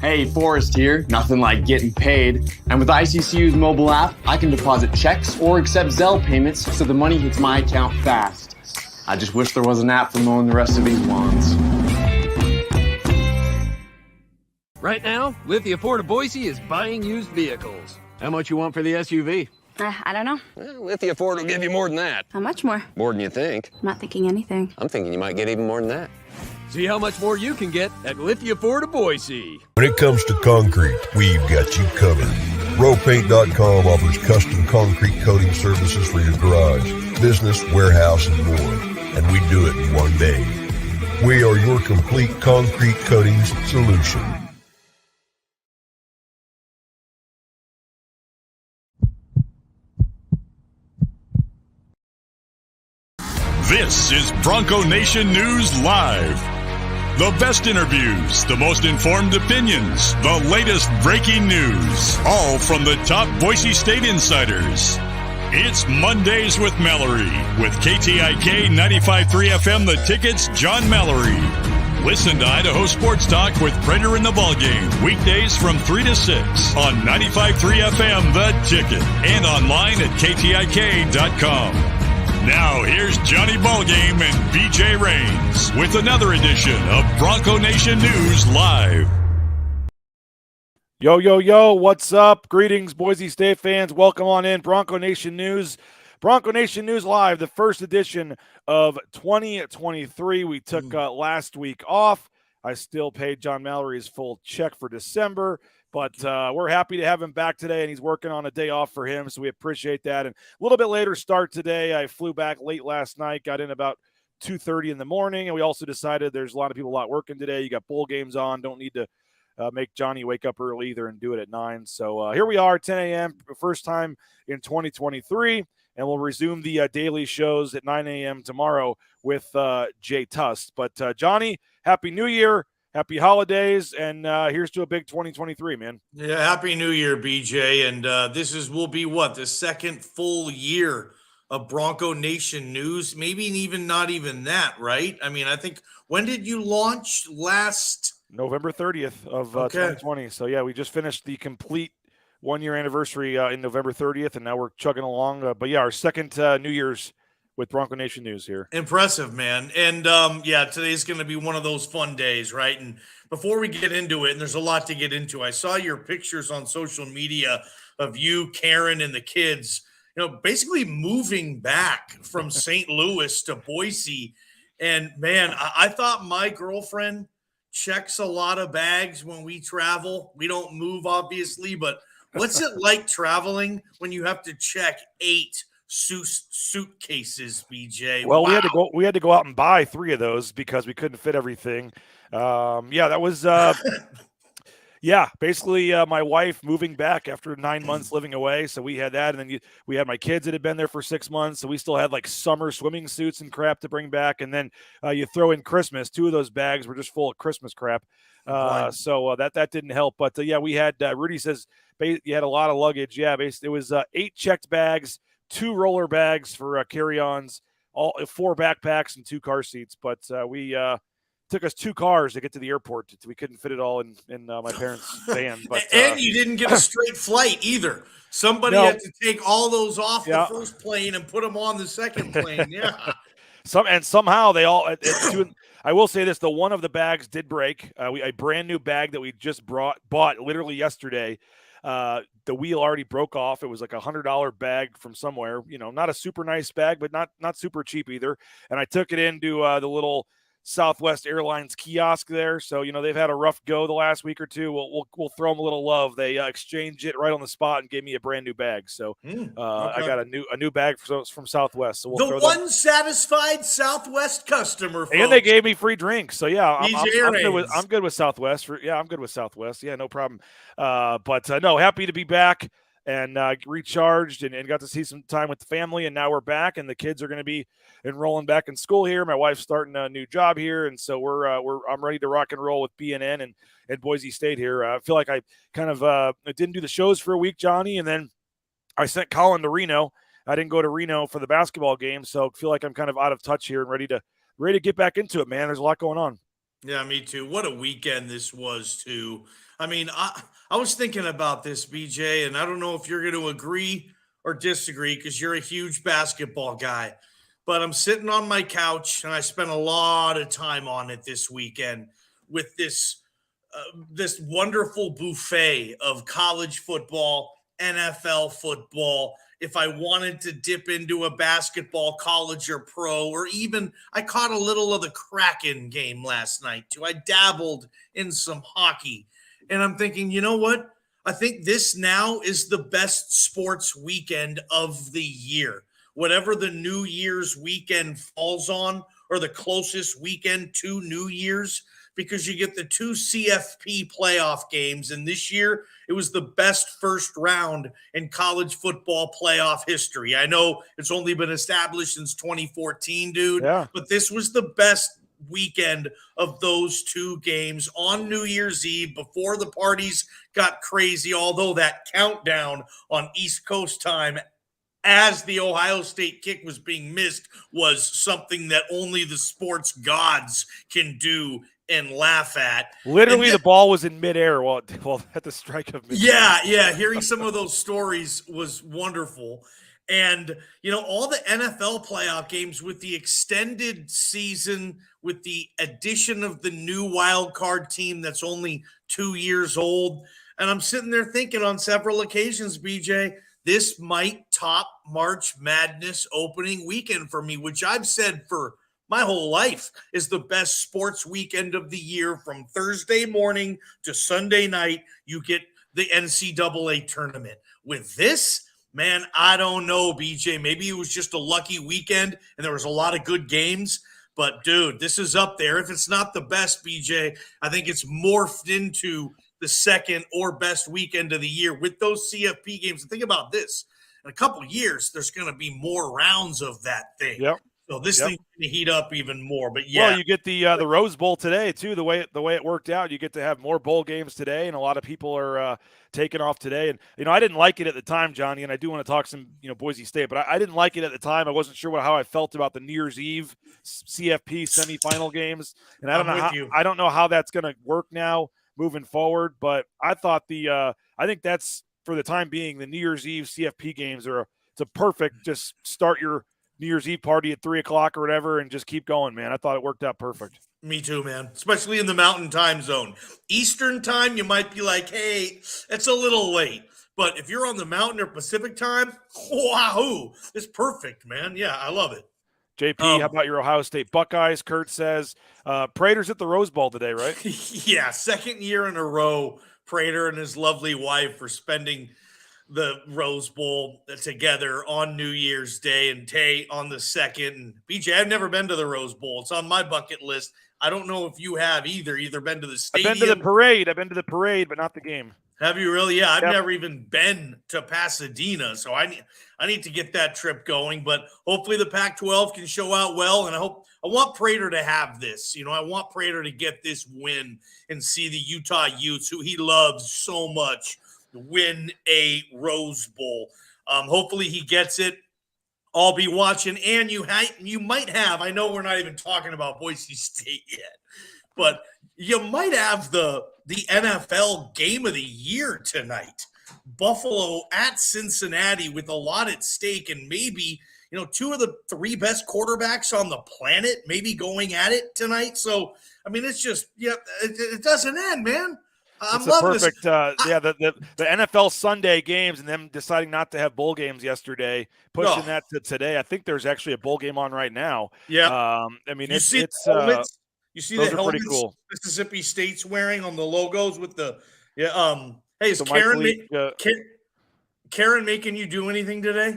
Hey, Forrest here. Nothing like getting paid. And with ICCU's mobile app, I can deposit checks or accept Zelle payments so the money hits my account fast. I just wish there was an app for mowing the rest of these lawns. Right now, Lithia Ford of Boise is buying used vehicles. How much you want for the SUV? I don't know. Well, Lithia Ford will give you more than that. How much more? More than you think. I'm not thinking anything. I'm thinking you might get even more than that. See how much more you can get at Lithia Ford of Boise. When it comes to concrete, we've got you covered. Ropaint.com offers custom concrete coating services for your garage, business, warehouse, and more. And we do it in one day. We are your complete concrete coatings solution. This is Bronco Nation News Live. The best interviews, the most informed opinions, the latest breaking news, all from the top Boise State insiders. It's Mondays with Mallory, with KTIK 95.3 FM The Ticket's John Mallory. Listen to Idaho Sports Talk with Prater in the Ballgame, weekdays from 3 to 6 on 95.3 FM The Ticket and online at KTIK.com. Now, here's Johnny Ballgame and BJ Rains with another edition of Bronco Nation News Live. Yo, yo, yo, what's up? Greetings, Boise State fans. Welcome on in. Bronco Nation News. Bronco Nation News Live, the first edition of 2023. We took last week off. I still paid John Mallory his full check for December. But we're happy to have him back today, and he's working on a day off for him, so we appreciate that. And a little bit later start today. I flew back late last night, got in about 2:30 in the morning, and we also decided there's a lot of people out working today. You got bowl games on. Don't need to make Johnny wake up early either and do it at 9. So here we are, 10 a.m., first time in 2023, and we'll resume the daily shows at 9 a.m. tomorrow with Jay Tust. But Johnny, Happy New Year. Happy holidays, and here's to a big 2023, man. Yeah, Happy New Year, BJ. And this will be the second full year of Bronco Nation News. Maybe even not even that, right? I mean, I think, when did you launch last? November 30th of 2020. So, yeah, we just finished the complete one-year anniversary in November 30th, and now we're chugging along. But, yeah, our second New Year's with Bronco Nation News here. Impressive, man. And today's going to be one of those fun days, right? And before we get into it, and there's a lot to get into, I saw your pictures on social media of you, Karen, and the kids, basically moving back from St. Louis to Boise. And man, I thought my girlfriend checks a lot of bags when we travel. We don't move, obviously, but what's it like traveling when you have to check 8 suitcases, BJ? Well, wow. we had to go out and buy 3 of those because we couldn't fit everything. That was basically my wife moving back after 9 months living away. So we had that, and then we had my kids that had been there for 6 months, so we still had like summer swimming suits and crap to bring back. And then you throw in Christmas. 2 of those bags were just full of Christmas crap. So that didn't help. But we had Rudy says you had a lot of luggage. Yeah, basically it was 8 checked bags, 2 roller bags for carry-ons, all 4 backpacks and 2 car seats. But we took us 2 cars to get to the airport. We couldn't fit it all in my parents' van. But and you didn't get a straight flight either. Somebody had to take all those off the first plane and put them on the second plane. Yeah. Somehow they all. I will say this: one of the bags did break. A brand new bag that we just bought literally yesterday. The wheel already broke off. It was like $100 bag from somewhere, not a super nice bag, but not super cheap either. And I took it into the little Southwest Airlines kiosk there. So, they've had a rough go the last week or two. We'll throw them a little love. They exchanged it right on the spot and gave me a brand new bag. So okay. I got a new bag from Southwest. So we'll throw them. Satisfied Southwest customer, folks. And they gave me free drinks. So yeah, I'm good with Southwest. I'm good with Southwest. Yeah, no problem. No, happy to be back and recharged and got to see some time with the family. And now we're back, and the kids are going to be enrolling back in school here. My wife's starting a new job here, and so I'm ready to rock and roll with BNN and Boise State here. I feel like I kind of didn't do the shows for a week, Johnny, and then I sent Colin to Reno. I didn't go to Reno for the basketball game, so I feel like I'm kind of out of touch here and ready to get back into it, man. There's a lot going on. Yeah, me too. What a weekend this was, too. I mean, I was thinking about this, BJ, and I don't know if you're going to agree or disagree because you're a huge basketball guy. But I'm sitting on my couch and I spent a lot of time on it this weekend with this wonderful buffet of college football, NFL football. If I wanted to dip into a basketball, college or pro, or even I caught a little of the Kraken game last night too. I dabbled in some hockey. And I'm thinking, you know what? I think this now is the best sports weekend of the year. Whatever the New Year's weekend falls on, or the closest weekend to New Year's, because you get the two CFP playoff games. And this year, it was the best first round in college football playoff history. I know it's only been established since 2014, dude, but this was the best weekend of those two games on New Year's Eve before the parties got crazy, although that countdown on East Coast time as the Ohio State kick was being missed was something that only the sports gods can do and laugh at. Literally, the ball was in midair while at the strike of midair. Yeah. Hearing some of those stories was wonderful. And, all the NFL playoff games with the extended season, with the addition of the new wild card team that's only 2 years old. And I'm sitting there thinking on several occasions, BJ, this might top March Madness opening weekend for me, which I've said for my whole life is the best sports weekend of the year. From Thursday morning to Sunday night, you get the NCAA tournament. With this, man, I don't know, BJ. Maybe it was just a lucky weekend and there was a lot of good games. But, dude, this is up there. If it's not the best, BJ, I think it's morphed into the second or best weekend of the year with those CFP games. And think about this. In a couple of years, there's going to be more rounds of that thing. Yep. So this thing's going to heat up even more. But yeah, well, you get the Rose Bowl today too. The way it worked out, you get to have more bowl games today, and a lot of people are taking off today. And I didn't like it at the time, Johnny. And I do want to talk some Boise State, but I didn't like it at the time. I wasn't sure how I felt about the New Year's Eve CFP semifinal games, and I don't know how that's going to work now moving forward. But I thought I think that's for the time being the New Year's Eve CFP games it's a perfect just start your New Year's Eve party at 3:00 or whatever and just keep going, man. I thought it worked out perfect. Me too, man, especially in the mountain time zone. Eastern time, you might be like, hey, it's a little late. But if you're on the mountain or Pacific time, wahoo, it's perfect, man. Yeah, I love it. JP, how about your Ohio State Buckeyes? Kurt says, Prater's at the Rose Bowl today, right? Yeah, second year in a row, Prater and his lovely wife for spending the Rose Bowl together on New Year's Day, and Tay on the second. And BJ, I've never been to the Rose Bowl. It's on my bucket list. I don't know if you have either been to the stadium. I've been to the parade, but not the game. Have you really? Yeah, I've never even been to Pasadena, so I need to get that trip going. But hopefully the Pac-12 can show out well, and I want Prater to have this. I want Prater to get this win and see the Utah Utes, who he loves so much, win a Rose Bowl. Hopefully he gets it. I'll be watching, and you might have. I know we're not even talking about Boise State yet, but you might have the NFL game of the year tonight. Buffalo at Cincinnati with a lot at stake, and maybe two of the three best quarterbacks on the planet maybe going at it tonight. So I mean, it's just it doesn't end, man. It's a perfect, the NFL Sunday games and them deciding not to have bowl games yesterday, pushing that to today. I think there's actually a bowl game on right now. Yeah. I mean, you see the helmets cool. Mississippi State's wearing on the logos with the hey, is Karen making you do anything today?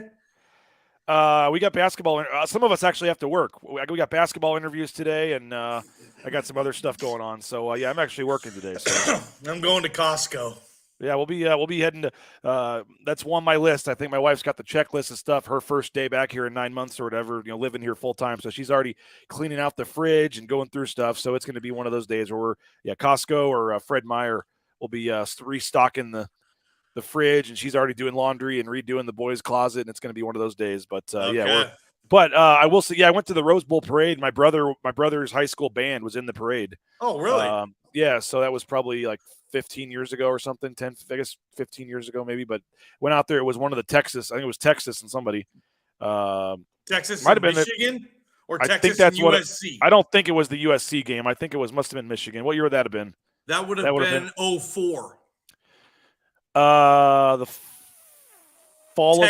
We got basketball. Some of us actually have to work. We got basketball interviews today, and I got some other stuff going on. So I'm actually working today. So I'm going to Costco. Yeah, we'll be heading to. That's on my list. I think my wife's got the checklist of stuff. Her first day back here in 9 months or whatever. Living here full time, so she's already cleaning out the fridge and going through stuff. So it's going to be one of those days where Costco or Fred Meyer will be restocking the fridge, and she's already doing laundry and redoing the boys' closet, and it's going to be one of those days. But But I will say, I went to the Rose Bowl parade. My brother's high school band was in the parade. Oh, really? Yeah, so that was probably like 15 years ago or something, 15 years ago maybe. But went out there. It was one of the Texas. I think it was Texas and somebody. Texas might and have been Michigan? Or I Texas think that's and what USC? I don't think it was the USC game. I think must have been Michigan. What year would that have been? That would have been 04. The fall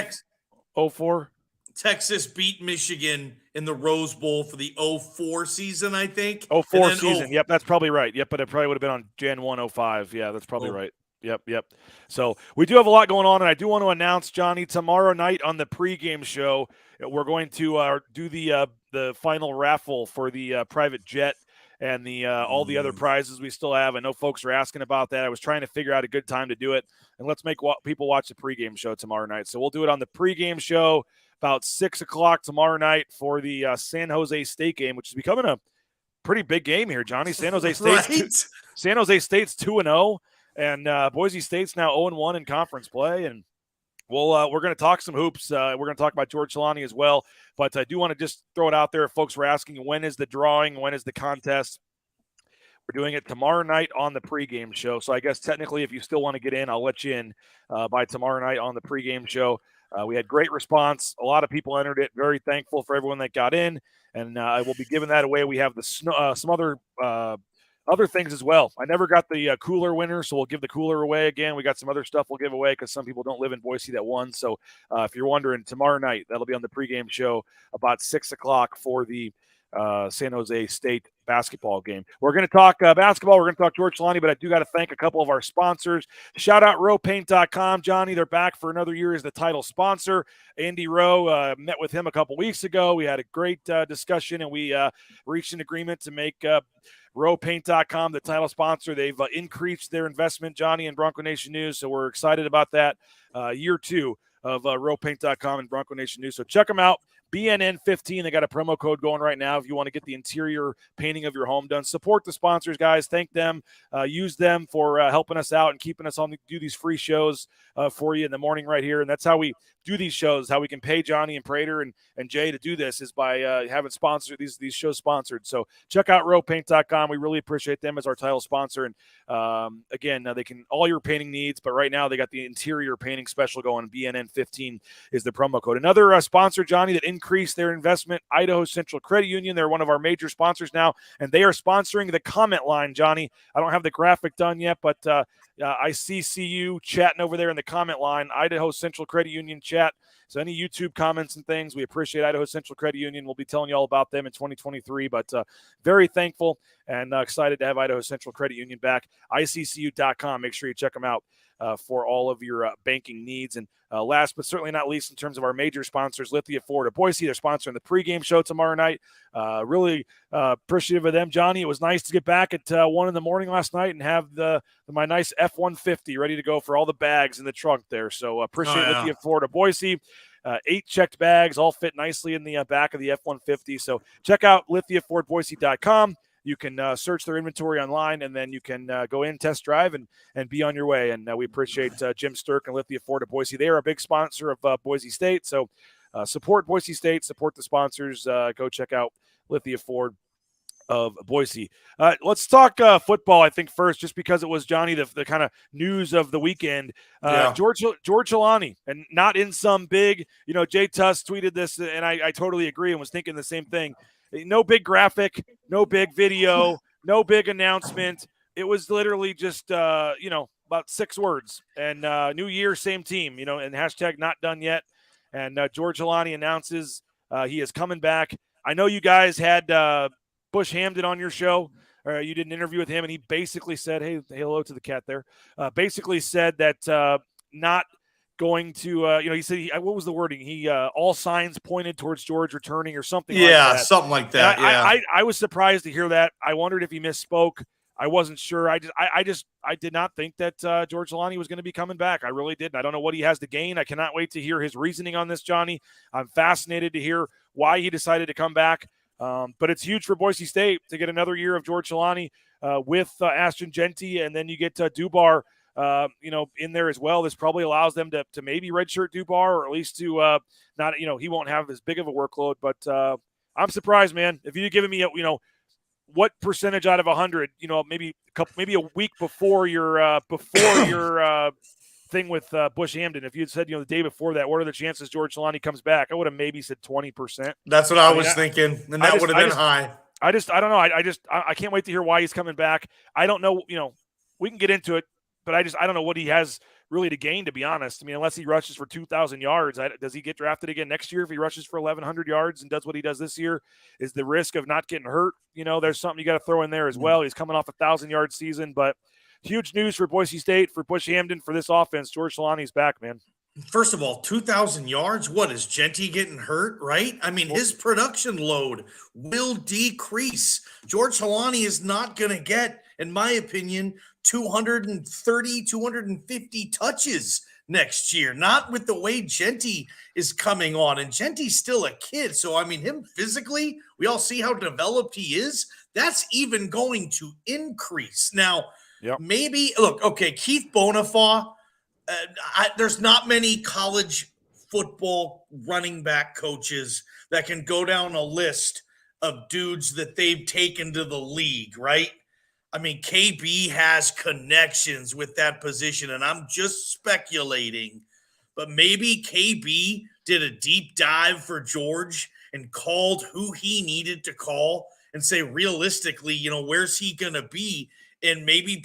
of 04. Texas beat Michigan in the Rose Bowl for the 04 season, I think. 04 season. Yep, that's probably right. Yep, but it probably would have been on Jan 1, 05. Yeah, that's probably right. Yep. So we do have a lot going on, and I do want to announce, Johnny, tomorrow night on the pregame show, we're going to do the final raffle for the private jet and the all the other prizes we still have. I know folks are asking about that. I was trying to figure out a good time to do it, and let's make people watch the pregame show tomorrow night. So we'll do it on the pregame show about 6 o'clock tomorrow night for the San Jose State game, which is becoming a pretty big game here, Johnny. San Jose State's San Jose State's 2-0, and Boise State's now 0-1 in conference play. And we're going to talk some hoops. We're going to talk about George Holani as well. But I do want to just throw it out there. If folks were asking, when is the drawing? When is the contest? We're doing it tomorrow night on the pregame show. So I guess technically, if you still want to get in, I'll let you in by tomorrow night on the pregame show. We had great response. A lot of people entered it. Very thankful for everyone that got in. And I will be giving that away. We have some other things as well. I never got the cooler winner, so we'll give the cooler away again. We got some other stuff we'll give away because some people don't live in Boise that won. So if you're wondering, tomorrow night, that'll be on the pregame show about 6 o'clock for the San Jose State basketball game. We're going to talk basketball. We're going to talk George Holani, but I do got to thank a couple of our sponsors. Shout out rowpaint.com. Johnny, they're back for another year as the title sponsor. Andy Rowe, met with him a couple weeks ago. We had a great discussion, and we reached an agreement to make rowpaint.com the title sponsor. They've increased their investment, Johnny, in Bronco Nation News, so we're excited about that. Year 2 of rowpaint.com and Bronco Nation News. So check them out. BNN 15. They got a promo code going right now if you want to get the interior painting of your home done. Support the sponsors, guys. Thank them. Use them for helping us out and keeping us on do these free shows for you in the morning right here. And that's how we do these shows, how we can pay Johnny and Prater and Jay to do this is by having sponsored these shows sponsored. So check out rowpaint.com. We really appreciate them as our title sponsor. And again, they can all your painting needs, but right now they got the interior painting special going. BNN 15 is the promo code. Another sponsor, Johnny, that increased their investment, Idaho Central Credit Union. They're one of our major sponsors now, and they are sponsoring the comment line, Johnny. I don't have the graphic done yet, but I see you chatting over there in the comment line, Idaho Central Credit Union chat. So any YouTube comments and things, we appreciate Idaho Central Credit Union. We'll be telling you all about them in 2023, but very thankful and excited to have Idaho Central Credit Union back. ICCU.com. Make sure you check them out for all of your banking needs. And last but certainly not least, in terms of our major sponsors, Lithia Ford of Boise, they're sponsoring the pregame show tomorrow night. Really appreciative of them, Johnny. It was nice to get back at 1 in the morning last night and have my nice F-150 ready to go for all the bags in the trunk there. So appreciate Lithia Ford of Boise. 8 checked bags, all fit nicely in the back of the F-150. So check out lithiafordboise.com. You can search their inventory online, and then you can go in, test drive, and be on your way. And we appreciate Jim Sturk and Lithia Ford of Boise. They are a big sponsor of Boise State. So support Boise State, support the sponsors. Go check out Lithia Ford of Boise. Let's talk football, I think, first, just because it was, Johnny, the kind of news of the weekend. George Holani, and not in some big, Jay Tuss tweeted this, and I totally agree and was thinking the same thing. No big graphic, no big video, no big announcement. It was literally just, about 6 words. And new year, same team, and hashtag not done yet. And George Holani announces he is coming back. I know you guys had Bush Hamden on your show. You did an interview with him, and he basically said, hey, hello to the cat there, basically said that not going to, he said, what was the wording? He all signs pointed towards George returning or something like that. Yeah, something like that. I was surprised to hear that. I wondered if he misspoke. I wasn't sure. I did not think that George Holani was going to be coming back. I really didn't. I don't know what he has to gain. I cannot wait to hear his reasoning on this, Johnny. I'm fascinated to hear why he decided to come back. But it's huge for Boise State to get another year of George Holani with Ashton Genty, and then you get Dubar in there as well. This probably allows them to maybe redshirt Dubar, or at least to not, he won't have as big of a workload. But I'm surprised, man. If you'd given me, what percentage out of 100, maybe a week before your thing with Bush Hamden, if you'd said, the day before that, what are the chances George Holani comes back? I would have maybe said 20%. That's what I was thinking, and that would have been high. I don't know. I can't wait to hear why he's coming back. I don't know. We can get into it, but I don't know what he has really to gain, to be honest. I mean, unless he rushes for 2,000 yards, does he get drafted again next year if he rushes for 1,100 yards and does what he does this year? Is the risk of not getting hurt? There's something you got to throw in there as well. He's coming off a 1,000-yard season, but huge news for Boise State, for Bush Hamden, for this offense. George Holani's back, man. First of all, 2,000 yards. What is Genty getting hurt? Right? I mean, his production load will decrease. George Holani is not going to get, in my opinion, 230, 250 touches next year. Not with the way Genty is coming on. And Genty's still a kid. So, I mean, him physically, we all see how developed he is. That's even going to increase. Now, maybe, look, okay, Keith Bonifaw, there's not many college football running back coaches that can go down a list of dudes that they've taken to the league, right? I mean, KB has connections with that position, and I'm just speculating, but maybe KB did a deep dive for George and called who he needed to call and say, realistically, where's he going to be? And maybe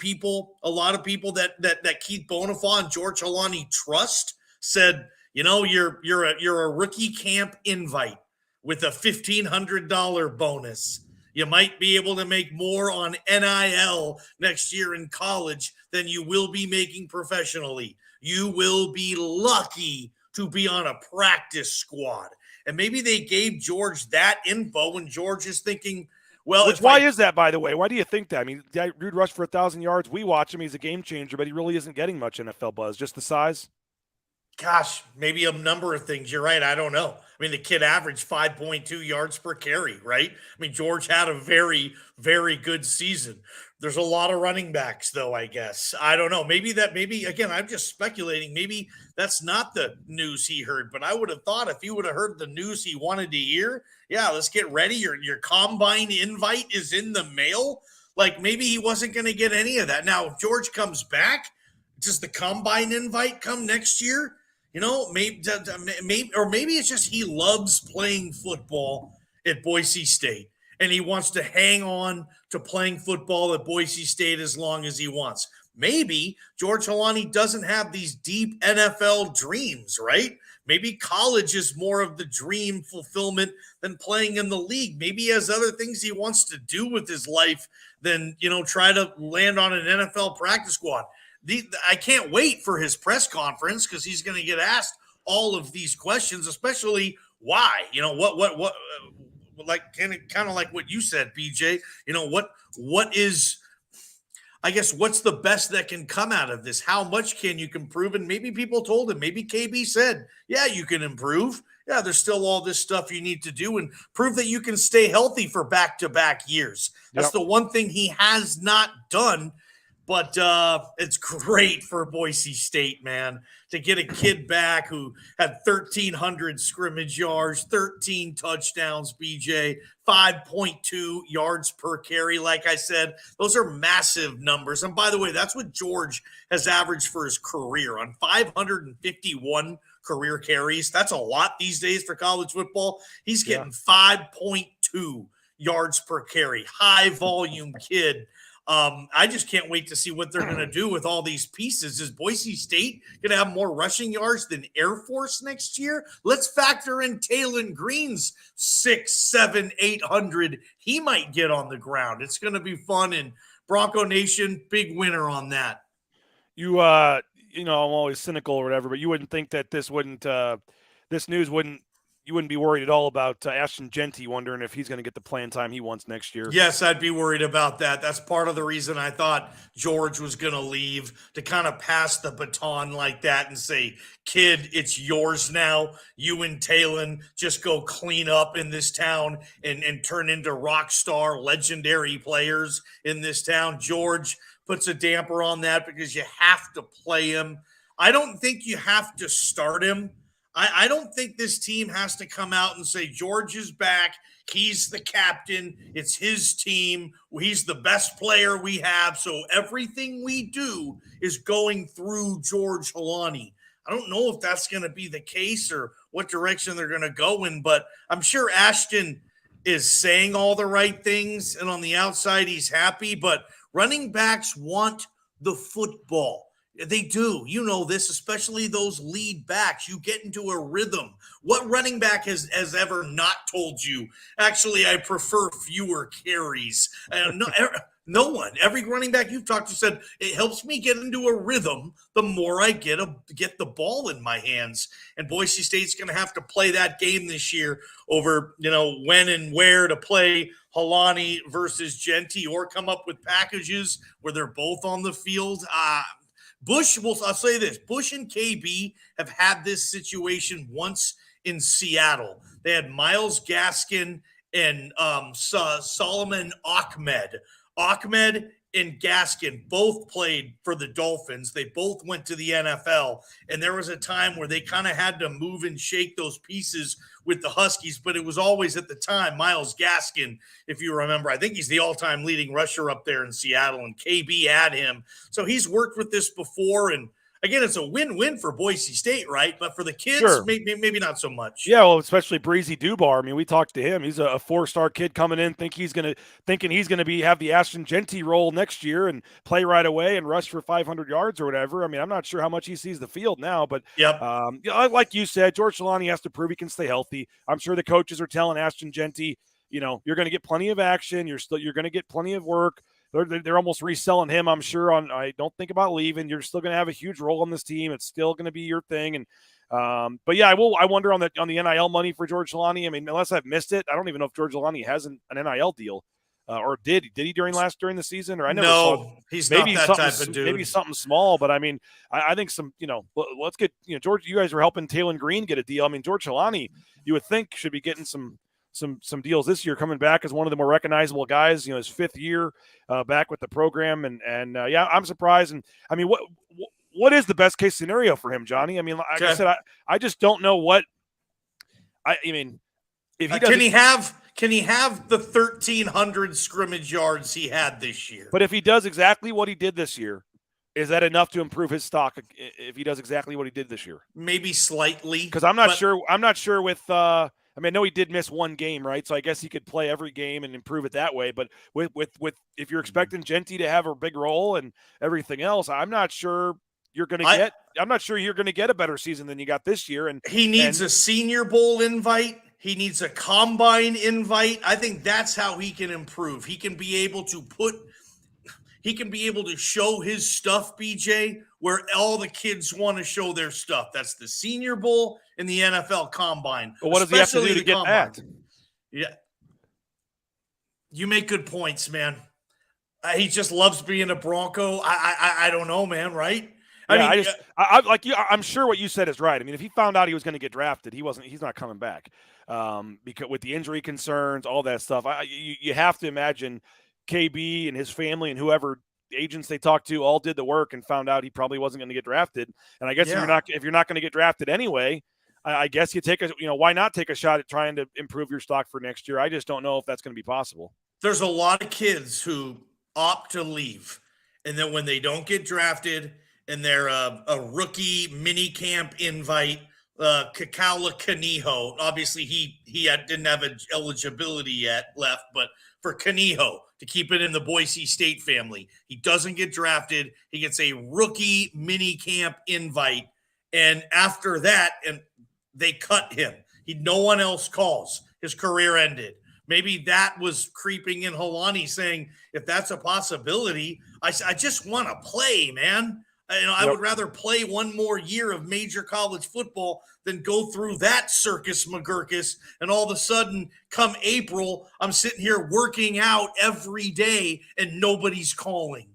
a lot of people that Keith Bonifaw and George Holani trust said, you're a rookie camp invite with a $1,500 bonus. You might be able to make more on NIL next year in college than you will be making professionally. You will be lucky to be on a practice squad. And maybe they gave George that info when George is thinking, well, why is that, by the way? Why do you think that? I mean, dude rushed for 1,000 yards. We watch him. He's a game changer, but he really isn't getting much NFL buzz. Just the size? Gosh, maybe a number of things. You're right. I don't know. I mean, the kid averaged 5.2 yards per carry, right? I mean, George had a very, very good season. There's a lot of running backs, though, I guess. I don't know. Maybe, again, I'm just speculating. Maybe that's not the news he heard, but I would have thought if he would have heard the news he wanted to hear, yeah, let's get ready. Your combine invite is in the mail. Like, maybe he wasn't going to get any of that. Now, if George comes back, does the combine invite come next year? Maybe it's just he loves playing football at Boise State, and he wants to hang on to playing football at Boise State as long as he wants. Maybe George Holani doesn't have these deep NFL dreams, right? Maybe college is more of the dream fulfillment than playing in the league. Maybe he has other things he wants to do with his life than, try to land on an NFL practice squad. I can't wait for his press conference because he's going to get asked all of these questions, especially why. What like kind of like what you said, BJ. What is, I guess, what's the best that can come out of this? How much can you improve? And maybe people told him, maybe KB said, yeah, you can improve. Yeah, there's still all this stuff you need to do and prove that you can stay healthy for back-to-back years. That's the one thing he has not done. But it's great for Boise State, man, to get a kid back who had 1,300 scrimmage yards, 13 touchdowns, BJ, 5.2 yards per carry. Like I said, those are massive numbers. And by the way, that's what George has averaged for his career on 551 career carries. That's a lot these days for college football. He's getting 5.2 yards per carry. High volume kid. I just can't wait to see what they're going to do with all these pieces. Is Boise State going to have more rushing yards than Air Force next year? Let's factor in Taylon Green's 600, 700, 800. He might get on the ground. It's going to be fun. And Bronco Nation, big winner on that. I'm always cynical or whatever, but you wouldn't think that this news wouldn't, you wouldn't be worried at all about Ashton Genty wondering if he's going to get the playing time he wants next year. Yes, I'd be worried about that. That's part of the reason I thought George was going to leave, to kind of pass the baton like that and say, kid, it's yours now. You and Talon just go clean up in this town and turn into rock star legendary players in this town. George puts a damper on that because you have to play him. I don't think you have to start him. I don't think this team has to come out and say, George is back. He's the captain. It's his team. He's the best player we have. So everything we do is going through George Holani. I don't know if that's going to be the case or what direction they're going to go in, but I'm sure Ashton is saying all the right things, and on the outside he's happy, but running backs want the football. They do. You know this, especially those lead backs. You get into a rhythm. What running back has ever not told you, actually, I prefer fewer carries? No one. Every running back you've talked to said, it helps me get into a rhythm the more I get the ball in my hands. And Boise State's going to have to play that game this year over, when and where to play Holani versus Genty, or come up with packages where they're both on the field. I'll say this, Bush and KB have had this situation once in Seattle. They had Myles Gaskin and Solomon Ahmed. Ahmed and Gaskin both played for the Dolphins. They both went to the NFL, and there was a time where they kind of had to move and shake those pieces with the Huskies, but it was always at the time Myles Gaskin, if you remember. I think he's the all-time leading rusher up there in Seattle, and KB had him. So he's worked with this before, and again, it's a win-win for Boise State, right? But for the kids, Sure. maybe not so much. Yeah, well, especially Breezy Dubar. I mean, we talked to him. He's a four-star kid coming in, thinking he's going to have the Ashton Genty role next year and play right away and rush for 500 yards or whatever. I mean, I'm not sure how much he sees the field now, but Yep. Like you said, George Holani has to prove he can stay healthy. I'm sure the coaches are telling Ashton Genty, you're going to get plenty of action. You're going to get plenty of work. They're almost reselling him, I'm sure, I don't think about leaving. You're still going to have a huge role on this team. It's still going to be your thing. And but yeah, I wonder on the NIL money for George Holani. I mean, unless I've missed it, I don't even know if George Holani has an NIL deal. Or did he during the season? Or I never saw. He's maybe not that type of dude. Maybe something small, but I mean, I think some. Let's get George. You guys were helping Talon Green get a deal. I mean, George Holani, you would think should be getting some deals this year, coming back as one of the more recognizable guys. His fifth year back with the program, and yeah, I'm surprised. And I mean, what is the best case scenario for him, Johnny? I mean, like I said, I just don't know what. I mean, if he can he have the 1,300 scrimmage yards he had this year? But if he does exactly what he did this year, is that enough to improve his stock? If he does exactly what he did this year, maybe slightly. Because I'm not sure. I'm not sure with. I mean, I know he did miss one game, right? So I guess he could play every game and improve it that way. But with if you're expecting Genty to have a big role and everything else, I'm not sure you're going to get. I'm not sure you're going to get a better season than you got this year. And he needs a Senior Bowl invite. He needs a combine invite. I think that's how he can improve. He can be able to show his stuff, BJ, where all the kids want to show their stuff. That's the Senior Bowl and the NFL Combine. But what does he have to do to get that? Yeah. You make good points, man. He just loves being a Bronco. I don't know, man, right? I'm sure what you said is right. I mean, if he found out he was going to get drafted, he's not coming back. Because with the injury concerns, all that stuff, you have to imagine KB and his family and whoever agents they talked to all did the work and found out he probably wasn't going to get drafted. And I guess if you're not going to get drafted anyway, I guess you why not take a shot at trying to improve your stock for next year? I just don't know if that's going to be possible. There's a lot of kids who opt to leave, and then when they don't get drafted and they're a rookie mini camp invite, Kakala Kaniho, obviously he didn't have eligibility yet left, but for Kaniho to keep it in the Boise State family, he doesn't get drafted. He gets a rookie mini camp invite, and after that, and they cut him. No one else calls. His career ended. Maybe that was creeping in Holani, saying, if that's a possibility, I just want to play, man. I would rather play one more year of major college football than go through that circus McGurkus. And all of a sudden, come April, I'm sitting here working out every day and nobody's calling.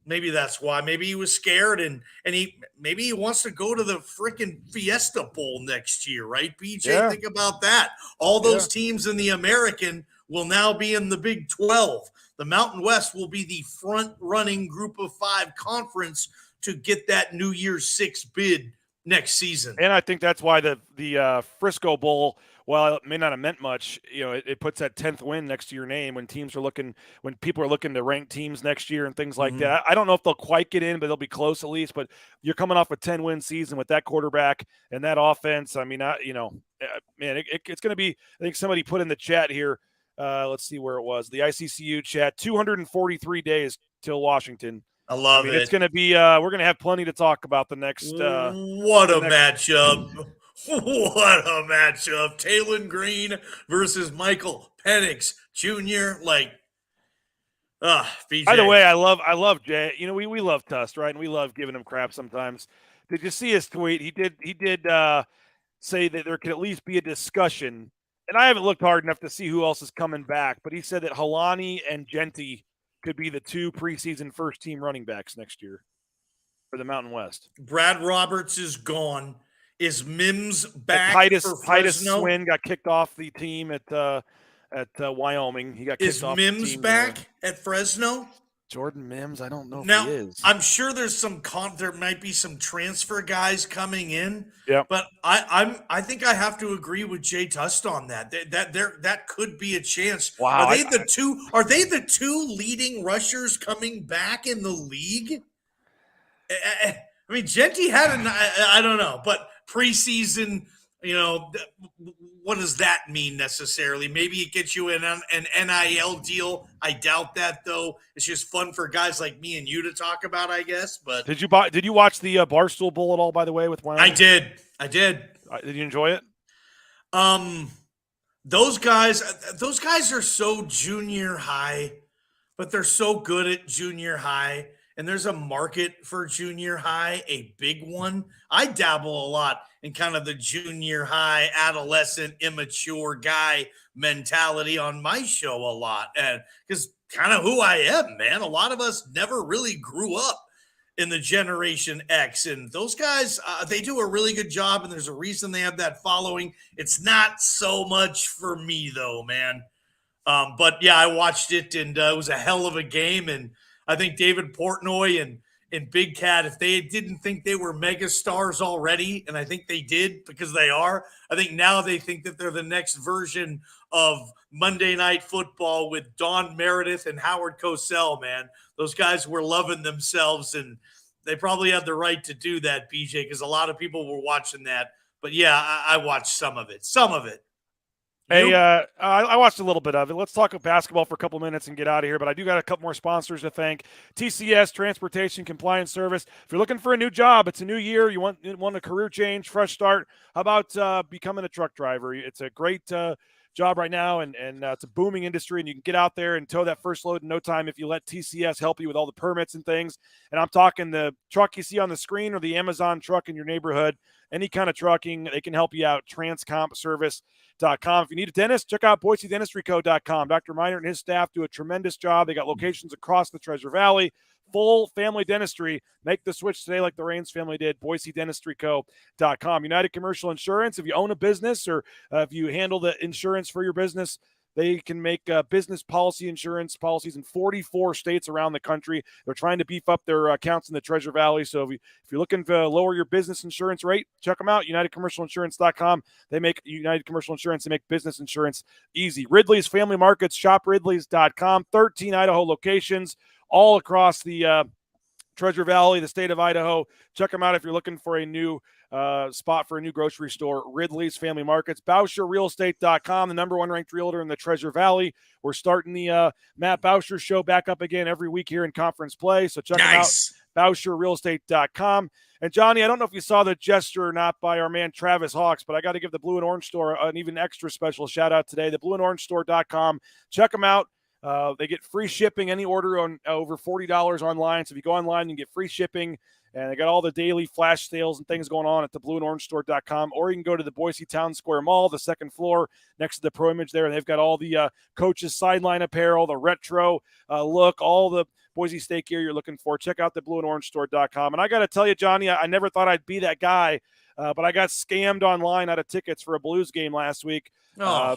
Maybe that's why. Maybe he was scared and maybe he wants to go to the freaking Fiesta Bowl next year, right? BJ, Yeah. think about that. All those teams in the American will now be in the Big 12. The Mountain West will be the front-running Group of 5 conference to get that New Year's 6 bid next season. And I think that's why the Frisco Bowl, while it may not have meant much, it puts that 10th win next to your name when people are looking to rank teams next year and things like that. I don't know if they'll quite get in, but they'll be close at least. But you're coming off a 10-win season with that quarterback and that offense. I mean, it's going to be. I think somebody put in the chat here. Let's see where it was. The ICCU chat. 243 days till Washington. I love it. It's going to be. We're going to have plenty to talk about the next. Matchup! What a matchup! Talon Green versus Michael Penix Jr. BJ. By the way, I love Jay. We love Tust, right? And we love giving him crap sometimes. Did you see his tweet? He did say that there could at least be a discussion. And I haven't looked hard enough to see who else is coming back, but he said that Holani and Genty could be the 2 preseason first-team running backs next year for the Mountain West. Brad Roberts is gone. Is Mims back? Titus Swin got kicked off the team at Wyoming. He got kicked Is off. Mims back at Fresno? Jordan Mims, I don't know Now, if he is. I'm sure there's there might be some transfer guys coming in. Yeah, but I think I have to agree with Jay Tust on that. That could be a chance. Wow, Are they the two leading rushers coming back in the league? I mean, Genty had I don't know, but preseason, what does that mean necessarily? Maybe it gets you an NIL deal. I doubt that, though. It's just fun for guys like me and you to talk about, I guess. But did you watch the Barstool Bowl at all? By the way, with Wyoming, I did. Did you enjoy it? Those guys are so junior high, but they're so good at junior high. And there's a market for junior high, a big one. I dabble a lot in kind of the junior high, adolescent, immature guy mentality on my show a lot. And because kind of who I am, man. A lot of us never really grew up in the Generation X. And those guys, they do a really good job. And there's a reason they have that following. It's not so much for me, though, man. But, yeah, I watched it, and it was a hell of a game. And I think David Portnoy and Big Cat, if they didn't think they were mega stars already, and I think they did because they are, I think now they think that they're the next version of Monday Night Football with Don Meredith and Howard Cosell, man. Those guys were loving themselves, and they probably had the right to do that, BJ, because a lot of people were watching that. But, yeah, I watched some of it. Hey, I watched a little bit of it. Let's talk basketball for a couple minutes and get out of here. But I do got a couple more sponsors to thank. TCS, Transportation Compliance Service. If you're looking for a new job, it's a new year. You want a career change, fresh start. How about becoming a truck driver? It's a great job right now, and it's a booming industry, and you can get out there and tow that first load in no time if you let TCS help you with all the permits and things. And I'm talking the truck you see on the screen or the Amazon truck in your neighborhood. Any kind of trucking, they can help you out. Transcompservice.com. If you need a dentist, check out BoiseDentistryCo.com. Dr. Miner and his staff do a tremendous job. They got locations across the Treasure Valley. Full family dentistry. Make the switch today like the Raines family did. BoiseDentistryCo.com. United Commercial Insurance. If you own a business or if you handle the insurance for your business, they can make business policy insurance policies in 44 states around the country. They're trying to beef up their accounts in the Treasure Valley. So if you're looking to lower your business insurance rate, check them out, UnitedCommercialInsurance.com. They make United Commercial Insurance. They make business insurance easy. Ridley's Family Markets, shopridleys.com. 13 Idaho locations all across the Treasure Valley, the state of Idaho. Check them out if you're looking for a new spot for a new grocery store. Ridley's Family Markets. BoucherRealEstate.com, the number one ranked realtor in the Treasure Valley. We're starting the Matt Boucher show back up again every week here in conference play. So check them out. BoucherRealEstate.com. And Johnny, I don't know if you saw the gesture or not by our man Travis Hawks, but I got to give the Blue and Orange Store an even extra special shout out today. The blueandorangestore.com. Check them out. They get free shipping any order on over $40 online. So if you go online, you can get free shipping. And they got all the daily flash sales and things going on at theblueandorangestore.com. Or you can go to the Boise Town Square Mall, the second floor, next to the Pro Image there. And they've got all the coaches' sideline apparel, the retro look, all the Boise State gear you're looking for. Check out theblueandorangestore.com. And I got to tell you, Johnny, I never thought I'd be that guy, but I got scammed online out of tickets for a Blues game last week. I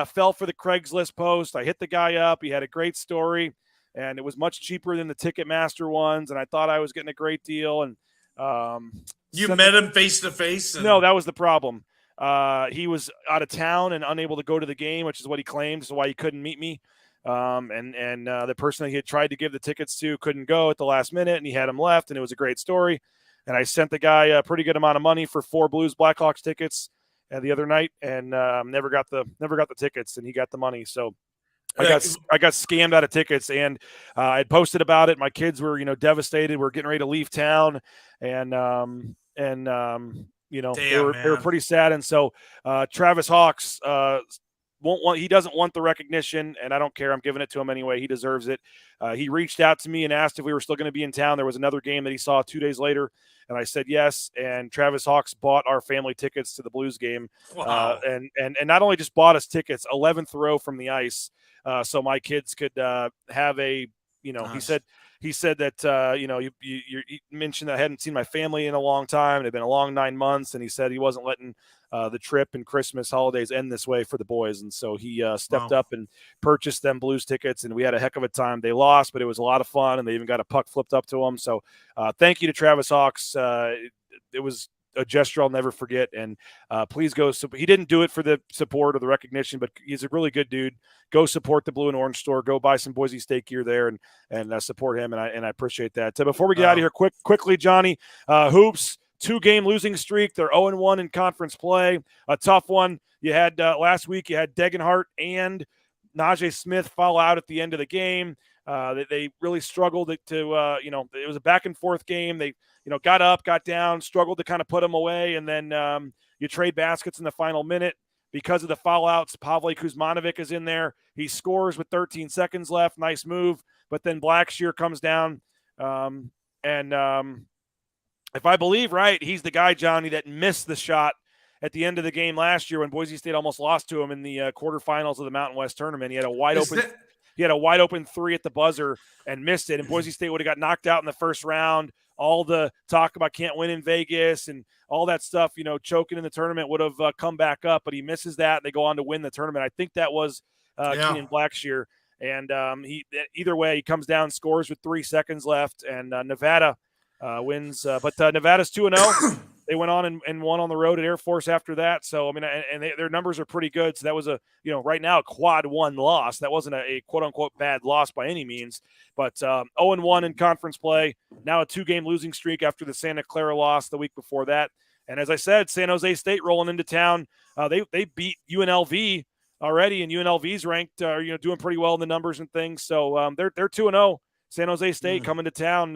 fell for the Craigslist post. I hit the guy up. He had a great story. And it was much cheaper than the Ticketmaster ones, and I thought I was getting a great deal. And you met him face to face? No, that was the problem. He was out of town and unable to go to the game, which is what he claimed, so why he couldn't meet me. And the person that he had tried to give the tickets to couldn't go at the last minute, and he had him left, and it was a great story. And I sent the guy a pretty good amount of money for 4 Blues Blackhawks tickets the other night, and never got the tickets, and he got the money. So I got scammed out of tickets, and I had posted about it. My kids were, devastated. We're getting ready to leave town, and they were pretty sad. And so Travis Hawks he doesn't want the recognition, and I don't care. I'm giving it to him anyway. He deserves it. He reached out to me and asked if we were still going to be in town. There was another game that he saw 2 days later, and I said yes. And Travis Hawks bought our family tickets to the Blues game. Wow. And not only just bought us tickets, 11th row from the ice, so my kids could have a, nice. He said that, you mentioned that I hadn't seen my family in a long time. It had been a long 9 months, and he said he wasn't letting the trip and Christmas holidays end this way for the boys. And so he stepped up and purchased them Blues tickets, and we had a heck of a time. They lost, but it was a lot of fun, and they even got a puck flipped up to them. So thank you to Travis Hawks. It was a gesture I'll never forget. And please go. He didn't do it for the support or the recognition, but he's a really good dude. Go support the Blue and Orange store. Go buy some Boise State gear there and support him. And I appreciate that. So before we get out of here, quickly, Johnny, Hoops, 2-game losing streak. They're 0-1 in conference play. A tough one. You had last week. You had Degenhart and Najee Smith fall out at the end of the game. They really struggled to it was a back and forth game. They got up, got down, struggled to kind of put them away, and then you trade baskets in the final minute because of the foul outs. Pavle Kuzmanovic is in there. He scores with 13 seconds left. Nice move, but then Blackshear comes down, and if I believe right, he's the guy, Johnny, that missed the shot at the end of the game last year when Boise State almost lost to him in the quarterfinals of the Mountain West tournament. He had a wide open 3 at the buzzer and missed it, and Boise State would have got knocked out in the first round. All the talk about can't win in Vegas and all that stuff, choking in the tournament would have come back up, but he misses that, and they go on to win the tournament. I think that was Keenan Blackshear, and either way, he comes down, scores with 3 seconds left, and Nevada wins. But Nevada's 2-0. They went on and won on the road at Air Force after that. So, I mean, their numbers are pretty good. So that was right now a quad 1 loss. That wasn't a quote unquote bad loss by any means, but 0-1 in conference play. Now a 2-game losing streak after the Santa Clara loss the week before that. And as I said, San Jose State rolling into town. They beat UNLV already, and UNLV's ranked, doing pretty well in the numbers and things. So they're 2-0. San Jose State coming to town.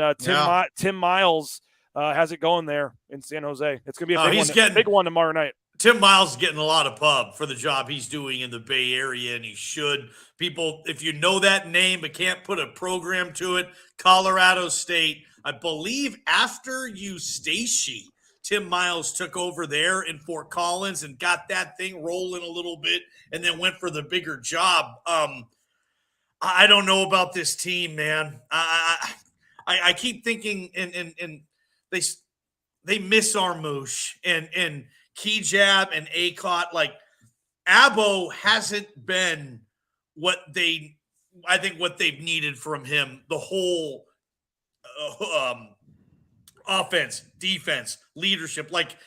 Tim Miles has it going there in San Jose. It's going to be a big one tomorrow night. Tim Miles is getting a lot of pub for the job he's doing in the Bay Area, and he should. People, if you know that name but can't put a program to it, Colorado State, I believe after Eustachy, Tim Miles took over there in Fort Collins and got that thing rolling a little bit and then went for the bigger job. I don't know about this team, man. I keep thinking, and they miss Armouche and Kejab and Acott. Like, Abo hasn't been what they've needed from him. The whole offense, defense, leadership. Like,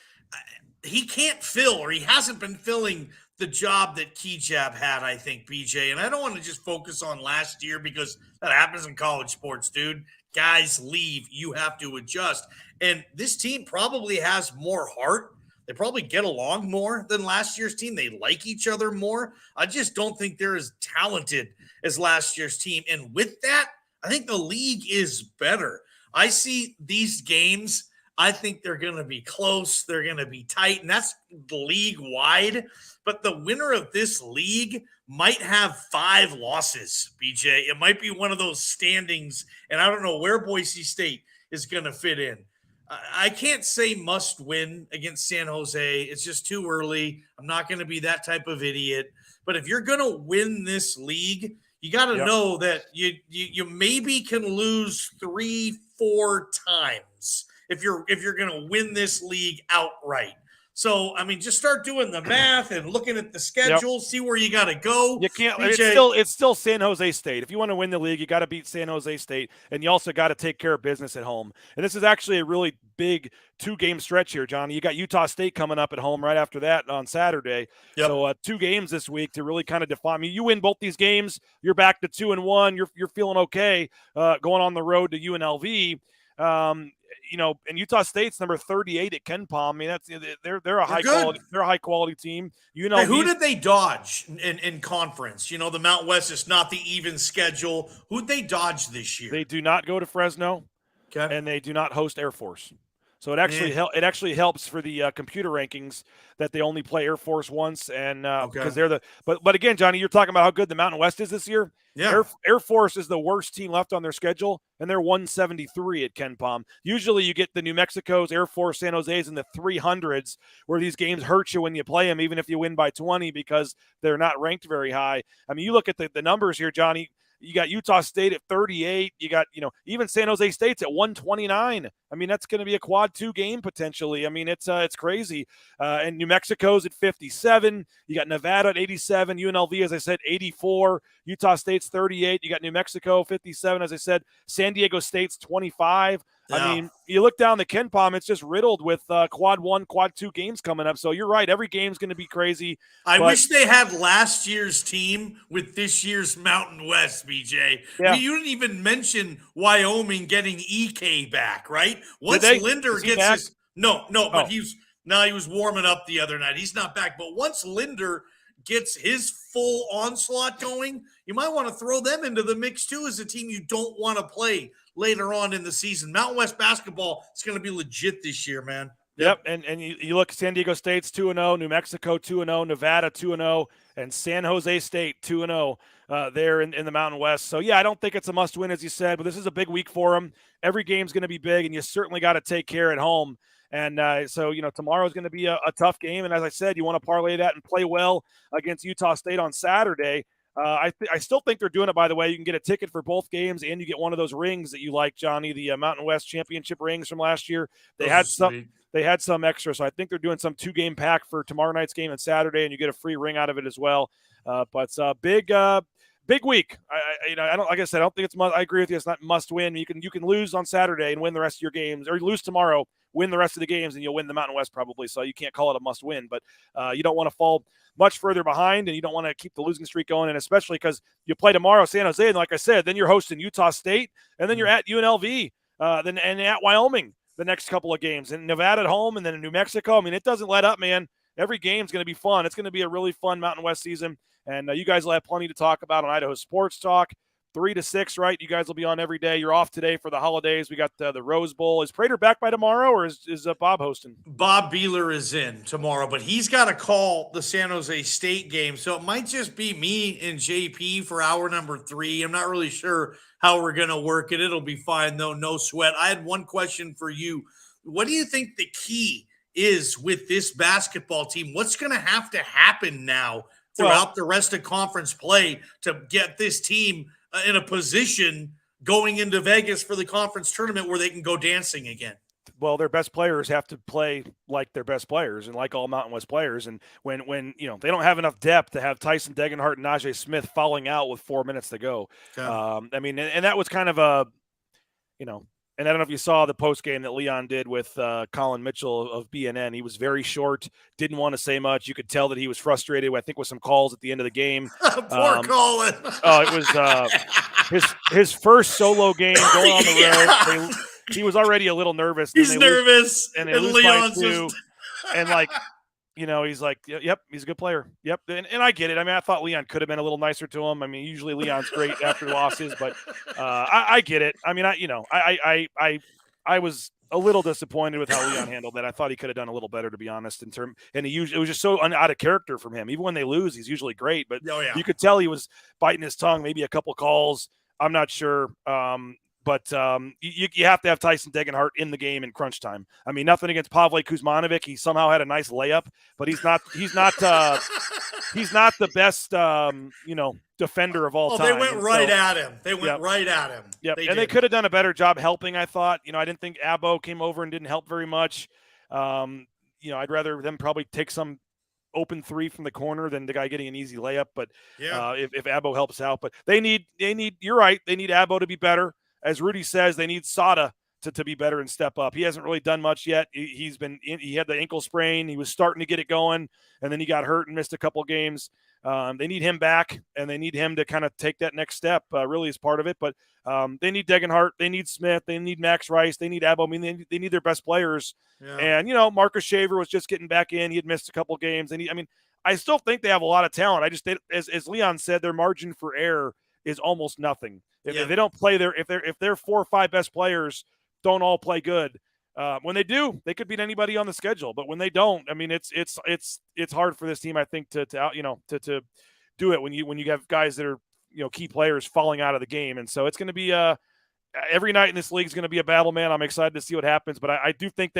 he can't fill, or he hasn't been filling the job that Kejab had, I think, BJ. And I don't want to just focus on last year because that happens in college sports, dude. Guys leave. You have to adjust. And this team probably has more heart. They probably get along more than last year's team. They like each other more. I just don't think they're as talented as last year's team. And with that, I think the league is better. I see these games I think they're going to be close. They're going to be tight, and that's league wide. But the winner of this league might have 5 losses, BJ. It might be one of those standings, and I don't know where Boise State is going to fit in. I can't say must win against San Jose. It's just too early. I'm not going to be that type of idiot. But if you're going to win this league, you got to know that you maybe can lose 3-4 times if you're going to win this league outright. So, I mean, just start doing the math and looking at the schedule, see where you got to go. You can't. BJ, It's still San Jose State. If you want to win the league, you got to beat San Jose State, and you also got to take care of business at home. And this is actually a really big 2-game stretch here, Johnny. You got Utah State coming up at home right after that on Saturday. Yep. So 2 games this week to really kind of define. I mean, you win both these games, you're back to 2-1. You're feeling okay going on the road to UNLV. And Utah State's number 38 at Ken Palm. I mean, they're a high quality team. Hey, who did they dodge in conference? The Mountain West is not the even schedule. Who'd they dodge this year? They do not go to Fresno, and they do not host Air Force. So it actually helps for the computer rankings that they only play Air Force once, and because they're but again, Johnny, you're talking about how good the Mountain West is this year. Yeah, Air Force is the worst team left on their schedule, and they're 173 at Ken Palm. Usually, you get the New Mexico's, Air Force, San Jose's in the 300s, where these games hurt you when you play them, even if you win by 20, because they're not ranked very high. I mean, you look at the numbers here, Johnny. You got Utah State at 38. You got, even San Jose State's at 129. I mean, that's going to be a quad 2 game potentially. I mean, it's crazy. And New Mexico's at 57. You got Nevada at 87. UNLV, as I said, 84. Utah State's 38. You got New Mexico 57, as I said. San Diego State's 25. Yeah. I mean, you look down the Ken Palm, it's just riddled with quad 1, quad 2 games coming up. So you're right. Every game's going to be crazy. I wish they had last year's team with this year's Mountain West, BJ. Yeah. You didn't even mention Wyoming getting EK back, right? Once Linder gets his – but he was warming up the other night. He's not back. But once Linder gets his full onslaught going, you might want to throw them into the mix too as a team you don't want to play later on in the season. Mountain West basketball is going to be legit this year, man. Yep. And you look, San Diego State's 2-0, New Mexico 2-0, Nevada 2-0, and San Jose State 2-0 there in the Mountain West. So, yeah, I don't think it's a must-win, as you said, but this is a big week for them. Every game's going to be big, and you certainly got to take care at home. And so, tomorrow is going to be a tough game. And as I said, you want to parlay that and play well against Utah State on Saturday. I still think they're doing it, by the way. You can get a ticket for both games, and you get one of those rings that you like, Johnny, the Mountain West Championship rings from last year. They had some extra, so I think they're doing some 2-game pack for tomorrow night's game and Saturday, and you get a free ring out of it as well. But it's a big week. I don't, like I said, I don't think it's I agree with you. It's not must win. You can lose on Saturday and win the rest of your games, or lose tomorrow, win the rest of the games, and you'll win the Mountain West probably. So you can't call it a must win, but you don't want to fall much further behind, and you don't want to keep the losing streak going. And especially because you play tomorrow, San Jose, and like I said, then you're hosting Utah State, and then you're at UNLV, and at Wyoming the next couple of games, and Nevada at home, and then in New Mexico. I mean, it doesn't let up, man. Every game's going to be fun. It's going to be a really fun Mountain West season, and you guys will have plenty to talk about on Idaho Sports Talk. 3 to 6, right? You guys will be on every day. You're off today for the holidays. We got the Rose Bowl. Is Prater back by tomorrow, or is Bob hosting? Bob Beeler is in tomorrow, but he's got to call the San Jose State game. So it might just be me and JP for hour number 3. I'm not really sure how we're going to work it. It'll be fine, though. No sweat. I had one question for you. What do you think the key is with this basketball team? What's going to have to happen now throughout the rest of conference play to get this team in a position going into Vegas for the conference tournament where they can go dancing again? Well, their best players have to play like their best players and like all Mountain West players. And when they don't have enough depth to have Tyson Degenhart and Najee Smith falling out with 4 minutes to go. Yeah. I mean, and that was kind of and I don't know if you saw the post game that Leon did with Colin Mitchell of BNN. He was very short, didn't want to say much. You could tell that he was frustrated, I think, with some calls at the end of the game. Poor Colin. It was his first solo game going on the road. He was already a little nervous. He's nervous, and Leon's just and he's like, yep, he's a good player. Yep. And I get it. I mean, I thought Leon could have been a little nicer to him. I mean, usually Leon's great after losses, but I get it. I mean, I I was a little disappointed with how Leon handled that. I thought he could have done a little better, to be honest. It was just so out of character from him. Even when they lose, he's usually great, but you could tell he was biting his tongue. Maybe a couple calls. I'm not sure. But you have to have Tyson Degenhart in the game in crunch time. I mean, nothing against Pavle Kuzmanovic. He somehow had a nice layup, but he's not the best defender of all time. They went right at him. They went right at him. Yep. They could have done a better job helping, I thought. I didn't think Abbo came over and didn't help very much. I'd rather them probably take some open three from the corner than the guy getting an easy layup. But if Abbo helps out, but they need, you're right. They need Abbo to be better. As Rudy says, they need Sada to be better and step up. He hasn't really done much yet. He had the ankle sprain. He was starting to get it going, and then he got hurt and missed a couple games. They need him back, and they need him to kind of take that next step, really as part of it. But they need Degenhart. They need Smith. They need Max Rice. They need Abbo. I mean, they need their best players. Yeah. And, Marcus Shaver was just getting back in. He had missed a couple games. I still think they have a lot of talent. As Leon said, their margin for error is almost nothing. If they don't play if their 4 or 5 best players don't all play good, when they do, they could beat anybody on the schedule. But when they don't, it's hard for this team, I think, to do it when you have guys that are key players falling out of the game. And so it's going to be every night in this league is going to be a battle, man. I'm excited to see what happens, but I do think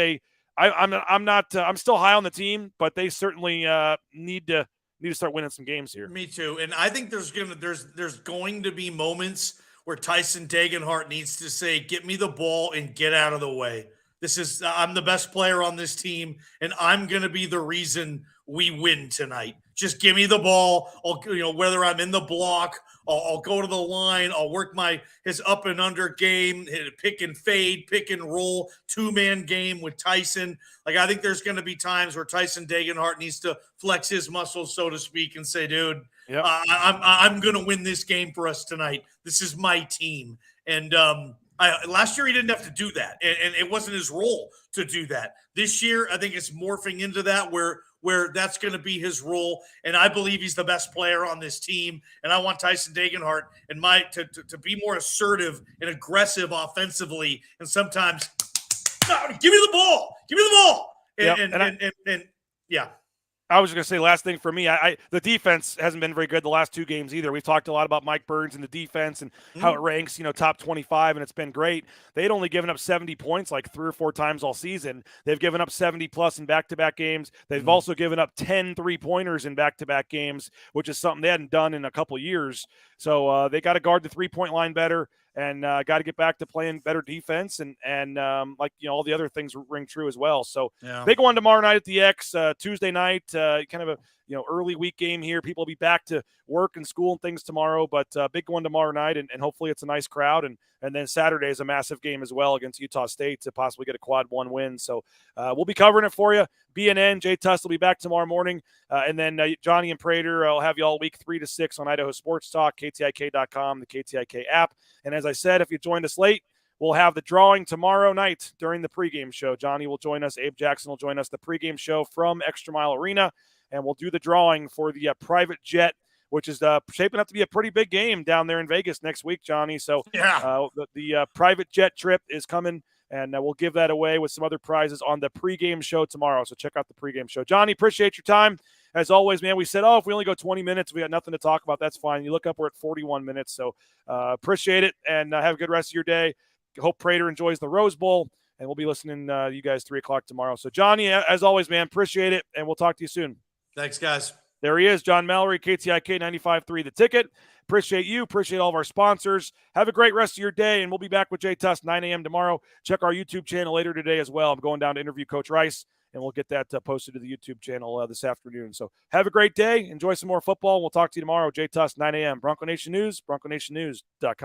I'm still high on the team, but they certainly need to start winning some games here. Me too. And I think there's going to be moments where Tyson Degenhart needs to say, get me the ball and get out of the way. I'm the best player on this team, and I'm going to be the reason we win tonight. Just give me the ball. Whether I'm in the block, I'll go to the line. I'll work his up and under game, pick and fade, pick and roll, 2-man game with Tyson. I think there's going to be times where Tyson Degenhart needs to flex his muscles, so to speak, and say, dude, I'm going to win this game for us tonight. This is my team. And last year he didn't have to do that, and it wasn't his role to do that. This year, I think it's morphing into that where that's going to be his role, and I believe he's the best player on this team. And I want Tyson Degenhart and to be more assertive and aggressive offensively, and sometimes give me the ball, and I was just going to say, last thing for me, the defense hasn't been very good the last 2 games either. We've talked a lot about Mike Burns and the defense and how it ranks, top 25, and it's been great. They had only given up 70 points 3 or 4 times all season. They've given up 70-plus in back-to-back games. They've also given up 10 3-pointers in back-to-back games, which is something they hadn't done in a couple years. So they got to guard the 3-point line better, and got to get back to playing better defense, and all the other things ring true as well. So big one tomorrow night at the X, Tuesday night, kind of a early week game here. People will be back to work and school and things tomorrow, but big one tomorrow night, and hopefully it's a nice crowd. And then Saturday is a massive game as well against Utah State to possibly get a quad 1 win. So we'll be covering it for you. BNN, Jay Tuss will be back tomorrow morning. And then Johnny and Prater, I'll have you all week 3 to 6 on Idaho Sports Talk, KTIK.com, the KTIK app. And as I said, if you joined us late, we'll have the drawing tomorrow night during the pregame show. Johnny will join us. Abe Jackson will join us, the pregame show from Extra Mile Arena. And we'll do the drawing for the private jet, which is shaping up to be a pretty big game down there in Vegas next week, Johnny. So the private jet trip is coming, and we'll give that away with some other prizes on the pregame show tomorrow. So check out the pregame show. Johnny, appreciate your time. As always, man, we said, if we only go 20 minutes, we got nothing to talk about. That's fine. You look up, we're at 41 minutes. So appreciate it, and have a good rest of your day. Hope Prater enjoys the Rose Bowl, and we'll be listening to you guys 3 o'clock tomorrow. So, Johnny, as always, man, appreciate it, and we'll talk to you soon. Thanks, guys. There he is, John Mallory, KTIK 95.3 The Ticket. Appreciate you. Appreciate all of our sponsors. Have a great rest of your day, and we'll be back with Jay Tuss 9 a.m. tomorrow. Check our YouTube channel later today as well. I'm going down to interview Coach Rice, and we'll get that posted to the YouTube channel this afternoon. So have a great day. Enjoy some more football, and we'll talk to you tomorrow. Jay Tuss, 9 a.m. Bronco Nation News, BroncoNationNews.com.